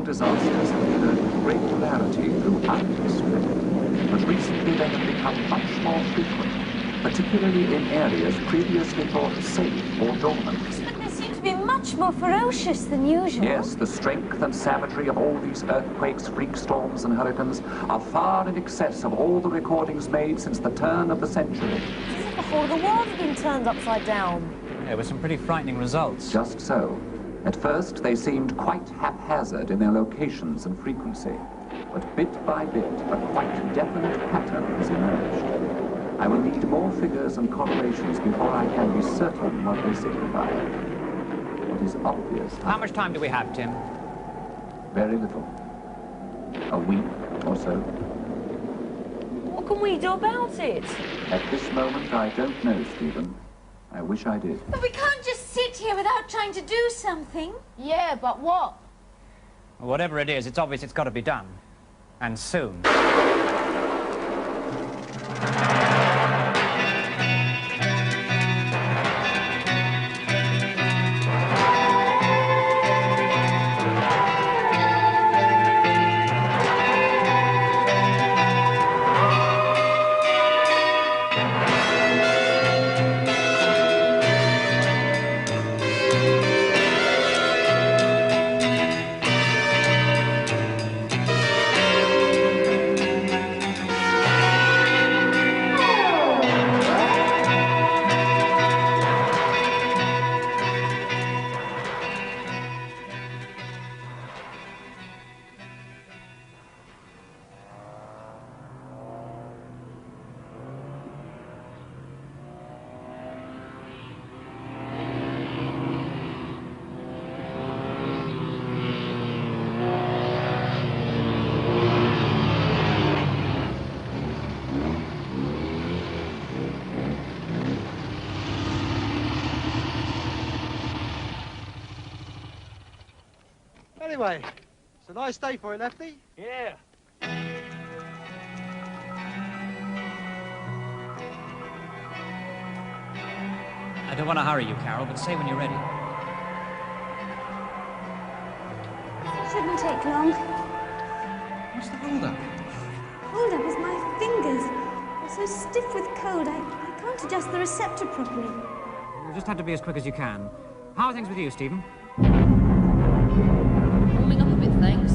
disasters have occurred with regularity throughout history, but recently they have become much more frequent, particularly in areas previously thought safe or dormant. But they seem to be much more ferocious than usual. Yes, the strength and savagery of all these earthquakes, freak storms and hurricanes are far in excess of all the recordings made since the turn of the century. It's as if the whole of the world had been turned upside down. There were some pretty frightening results. Just so. At first, they seemed quite haphazard in their locations and frequency, but bit by bit, a quite definite pattern has emerged. I will need more figures and correlations before I can be certain what they signify. What is obvious... How much time do we have, Tim? Very little. A week or so. What can we do about it? At this moment, I don't know, Stephen. I wish I did. But we can't just sit here without trying to do something. Yeah, but what? Whatever it is, it's obvious it's got to be done. And soon. Anyway, it's a nice day for it, Lefty. Yeah. I don't want to hurry you, Carol, but say when you're ready. Shouldn't take long. What's the hold-up? Hold-up is my fingers. They're so stiff with cold, I can't adjust the receptor properly. You'll just have to be as quick as you can. How are things with you, Stephen? Warming up a bit, thanks.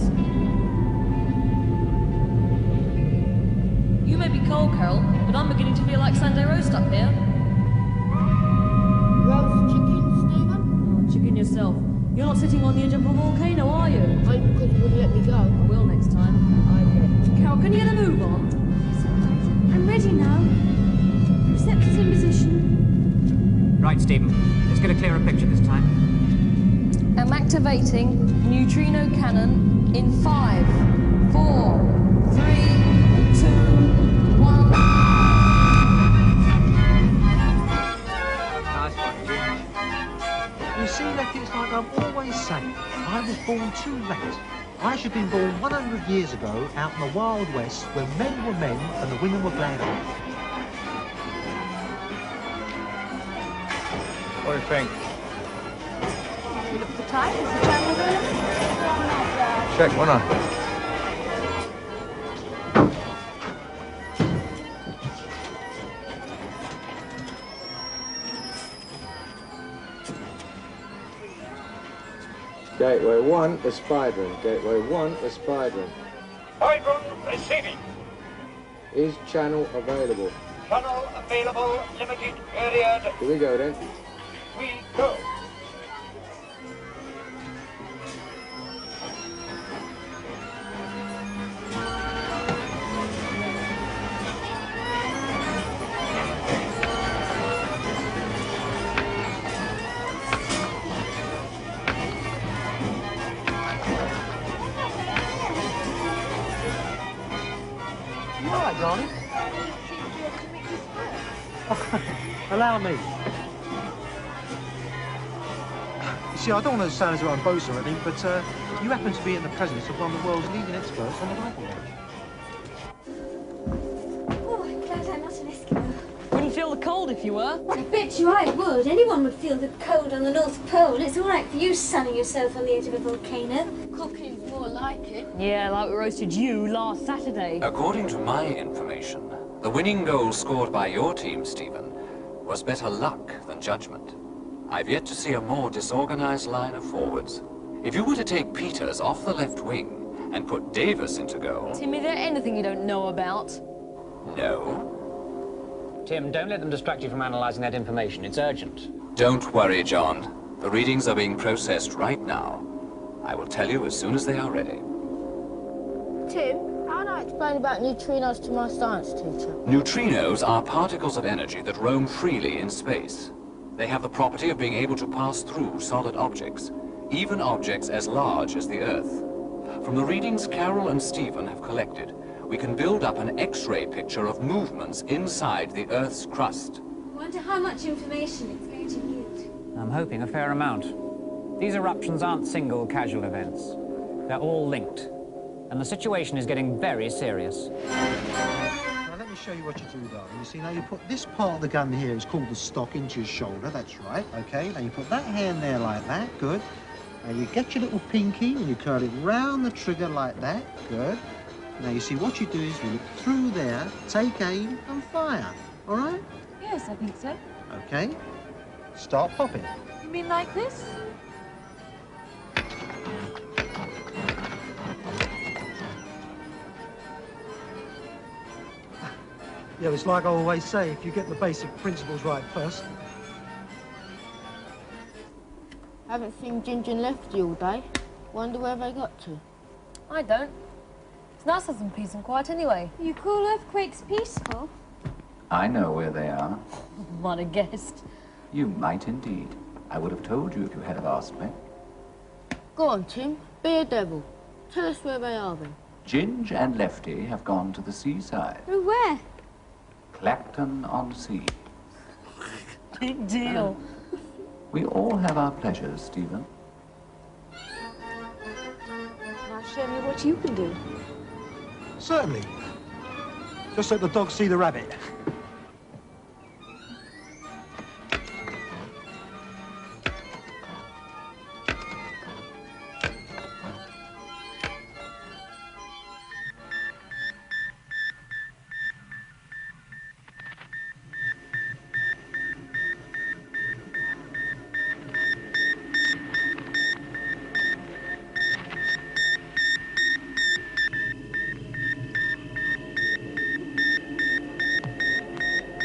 You may be cold, Carol, but I'm beginning to feel like Sunday roast up here. Roast chicken, Stephen? Oh, chicken yourself. You're not sitting on the edge of a volcano, are you? Only because you wouldn't let me go. I will next time. I bet. Carol, can you get a move on? Yes, all right. I'm ready now. Receptors in position. Right, Stephen. Let's get a clearer picture this time. I'm activating neutrino cannon in 5, 4, 3, 2, 1. Nice one, Jim. You see, Lefty, it's like I'm always saying, I was born too late. I should have been born 100 years ago out in the Wild West when men were men and the women were glad of. What do you think? You look for time. Is the channel available? Check, why not? Gateway 1 is Spydron. Gateway 1 is Spydron. Spydron receiving. Is channel available? Channel available, limited period. Here we go then. We go. You all right, darling? Allow me. You see, I don't want to sound as though I'm boasting or anything, but you happen to be in the presence of one of the world's leading experts on the rifle range. Oh, I'm glad I'm not an Eskimo. Wouldn't feel the cold if you were. I bet you I would. Anyone would feel the cold on the North Pole. It's all right for you sunning yourself on the edge of a volcano. Cooking's more like it. Yeah, like we roasted you last Saturday. According to my information, the winning goal scored by your team, Stephen, was better luck than judgment. I've yet to see a more disorganized line of forwards. If you were to take Peters off the left wing and put Davis into goal... Tim, is there anything you don't know about? No. Tim, don't let them distract you from analysing that information. It's urgent. Don't worry, John. The readings are being processed right now. I will tell you as soon as they are ready. Tim, how do I explain about neutrinos to my science teacher? Neutrinos are particles of energy that roam freely in space. They have the property of being able to pass through solid objects, even objects as large as the Earth. From the readings Carol and Stephen have collected, we can build up an X-ray picture of movements inside the Earth's crust. I wonder how much information it's going to yield. I'm hoping a fair amount. These eruptions aren't single casual events. They're all linked. And the situation is getting very serious. Now, let me show you what you do, darling. You see, now you put this part of the gun here, it's called the stock, into your shoulder. That's right, OK? Now you put that hand there like that. Good. Now you get your little pinky and you curl it round the trigger like that. Good. Now you see what you do is you look through there, take aim and fire. All right? Yes, I think so. OK. Start popping. You mean like this? Yeah, it's like I always say, if you get the basic principles right first. Haven't seen Ginger and Lefty all day. Wonder where they got to. I don't. It's nice to have some peace and quiet anyway. You call earthquakes peaceful? I know where they are. Might have guessed. You might indeed. I would have told you if you had have asked me. Go on, Tim. Be a devil. Tell us where they are then. Ginge and Lefty have gone to the seaside. Oh, where? Clacton-on-Sea. Big deal. We all have our pleasures, Stephen. Now show me what you can do. Certainly. Just let the dog see the rabbit.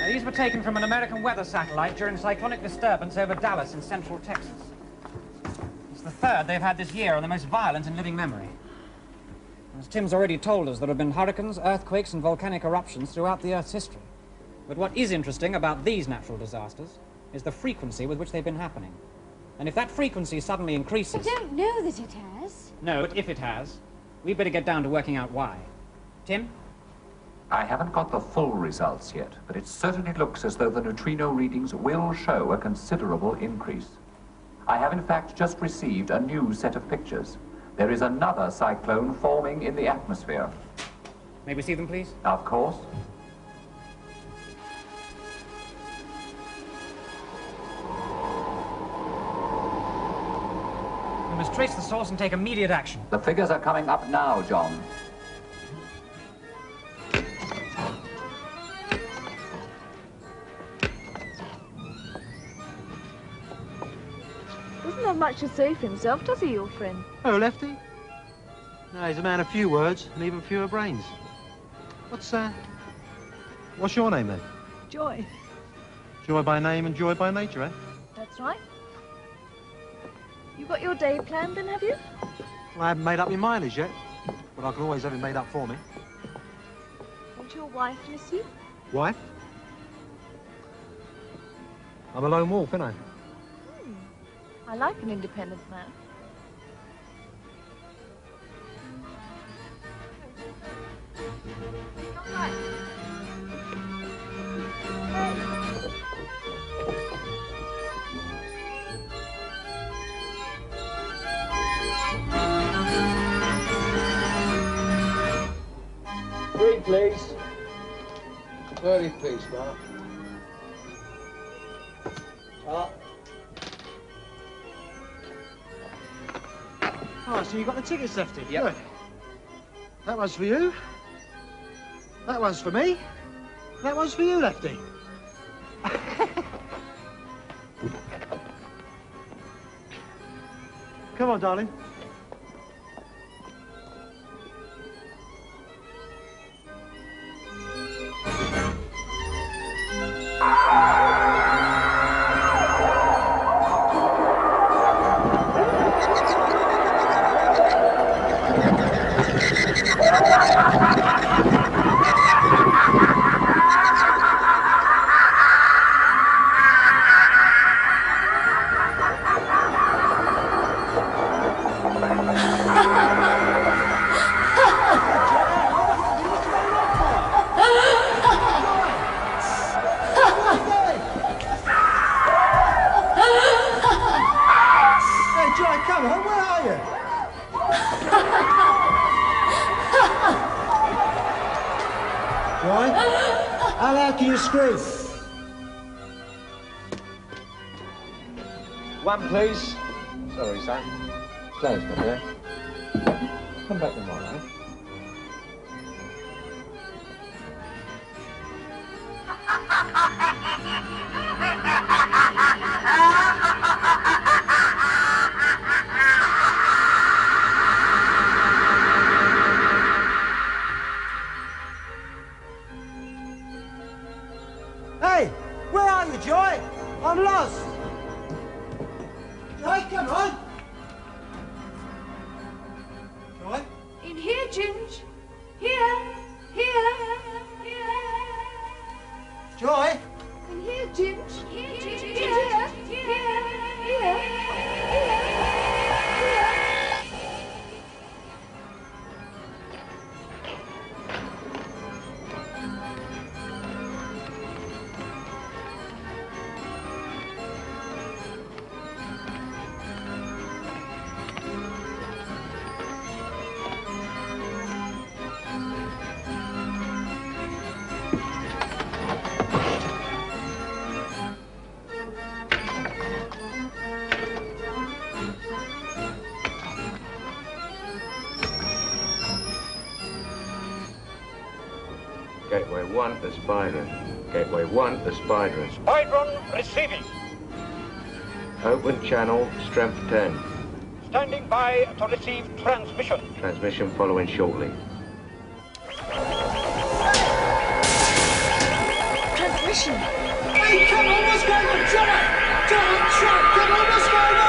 These were taken from an American weather satellite during cyclonic disturbance over Dallas in central Texas. It's the third they've had this year, and the most violent in living memory. As Tim's already told us, there have been hurricanes, earthquakes, and volcanic eruptions throughout the Earth's history. But what is interesting about these natural disasters is the frequency with which they've been happening. And if that frequency suddenly increases... I don't know that it has. No, but if it has, we'd better get down to working out why. Tim? I haven't got the full results yet, but it certainly looks as though the neutrino readings will show a considerable increase. I have in fact just received a new set of pictures. There is another cyclone forming in the atmosphere. May we see them, please? Of course. We must trace the source and take immediate action. The figures are coming up now, John. Doesn't have much to say for himself, does he, your friend? Oh, Lefty? No, he's a man of few words and even fewer brains. What's your name, then? Joy. Joy by name and joy by nature, eh? That's right. You got your day planned then, have you? Well, I haven't made up my mileage yet, but I can always have it made up for me. Won't your wife miss you? Wife? I'm a lone wolf, ain't I? I like an independent man. Three, please. 30 piece, Mark. Oh, so you got the tickets, Lefty? Yep. Good. That one's for you. That one's for me. That one's for you, Lefty. Come on, darling. How loud can you scream? One, please. Sorry, son. Close, my dear. Come back tomorrow. Hey, where are you, Joy? I'm lost. Joy, come on. Joy? In here, Ginge. Here. Joy? In here, Ginge. Here. Gateway 1, aspiring. Gateway 1, aspiring. Spydron receiving. Open channel, strength 10. Standing by to receive transmission. Transmission following shortly. Transmission. Hey, come on, what's going on, Joy? Come on, what's going on?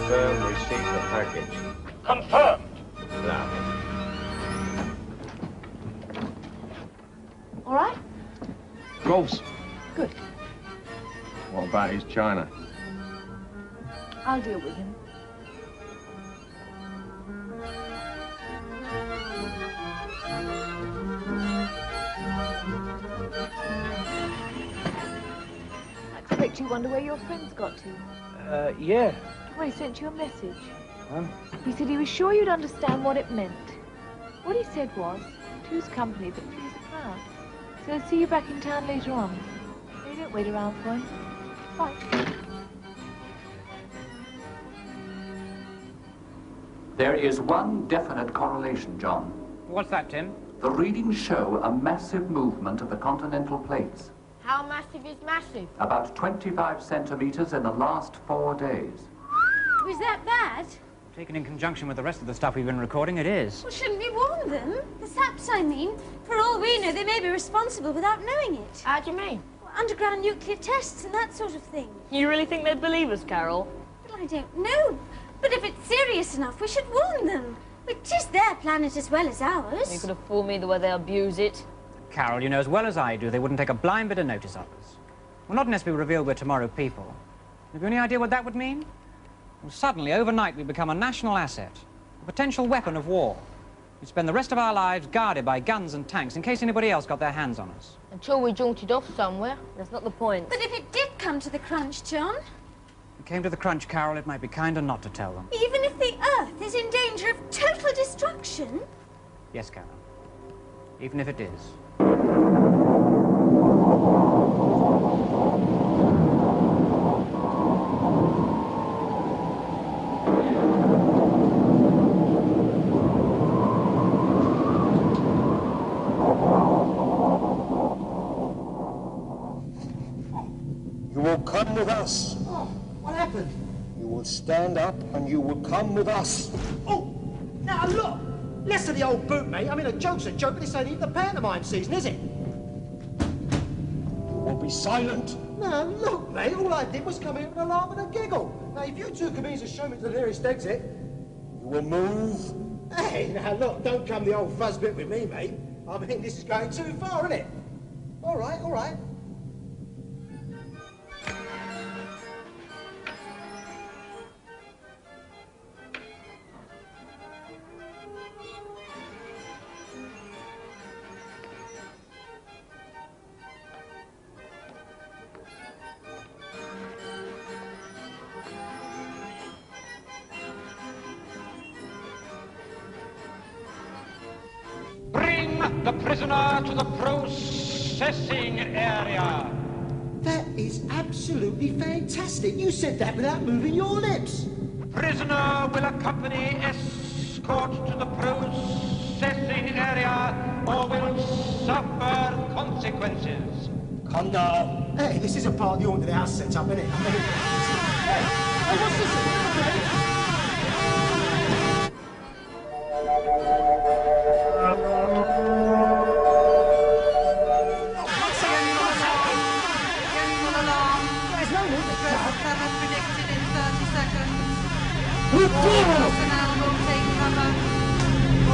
Confirm receipt of package. Confirmed. Now. All right? Of course. Good. What about his China? I'll deal with him. I expect you wonder where your friend's got to. Yeah. Well, he sent you a message. Huh? He said he was sure you'd understand what it meant. What he said was, two's company, but three's a crowd. So he'll see you back in town later on. No, you don't wait around for him. Bye. There is one definite correlation, John. What's that, Tim? The readings show a massive movement of the continental plates. How massive is massive? About 25 centimeters in the last 4 days. Was that bad? Taken in conjunction with the rest of the stuff we've been recording, it is. Well, shouldn't we warn them? The saps, I mean. For all we know, they may be responsible without knowing it. How do you mean? Well, underground nuclear tests and that sort of thing. You really think they'd believe us, Carol? Well, I don't know. But if it's serious enough, we should warn them. It is their planet as well as ours. You could have fooled me the way they abuse it. Carol, you know as well as I do, they wouldn't take a blind bit of notice of us. Well, not unless we reveal we're tomorrow people. Have you any idea what that would mean? Well, suddenly, overnight, we become a national asset, a potential weapon of war. We spend the rest of our lives guarded by guns and tanks in case anybody else got their hands on us. Until we jaunted off somewhere. That's not the point. But if it did come to the crunch, John, If it came to the crunch, Carol, it might be kinder not to tell them. even if the Earth is in danger of total destruction, Yes, Carol. Even if it is. You will come with us. Oh, what happened? You will stand up and you will come with us. Oh, now look! Less of the old boot, mate. I mean, a joke's a joke, but this ain't even the pantomime season, is it? You will be silent. No, look, mate, all I did was come here with a laugh and a giggle. Now, if you two could mean to show me to the nearest exit... You will move. Hey, now, look, don't come the old fuzz bit with me, mate. I mean, this is going too far, isn't it? All right, all right. Bring the prisoner to the processing area. That is absolutely fantastic. You said that without moving your lips. Prisoner will accompany escort to the processing area or will suffer consequences. Come now. Hey, this is a part of the haunted house setup, isn't it? I mean, hey, what's this?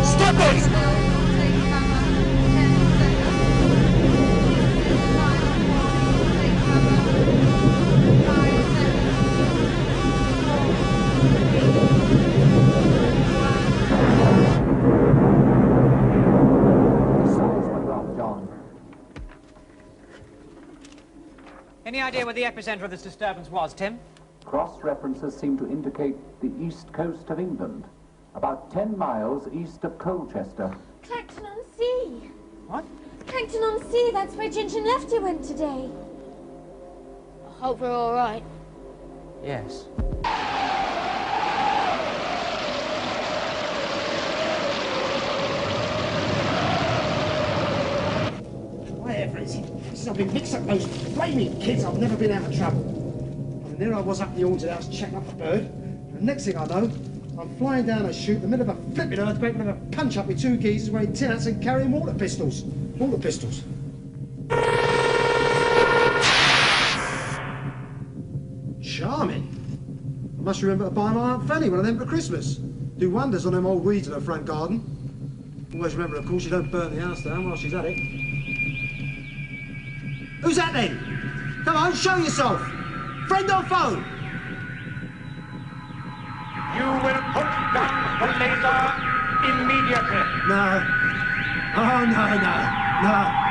Stop it! Any idea where the epicenter of this disturbance was, Tim? Cross-references seem to indicate the east coast of England, about 10 miles east of Colchester. Clacton-on-Sea. What? Clacton-on-Sea, that's where Ginger and Lefty went today. I hope we're all right. Yes. Whatever it is, since I've been mixed up those flaming kids, I've never been out of trouble. And there I was up in the haunted house checking up the bird. And the next thing I know, I'm flying down a chute in the middle of a flipping earthquake and have a punch up with two geezers wearing tin hats and carrying water pistols. Water pistols. Charming. I must remember to buy my Aunt Fanny one of them for Christmas. Do wonders on them old weeds in her front garden. Always remember, of course, you don't burn the house down while she's at it. Who's that then? Come on, show yourself. Friend or foe? You will put down the laser immediately. No. Oh, no.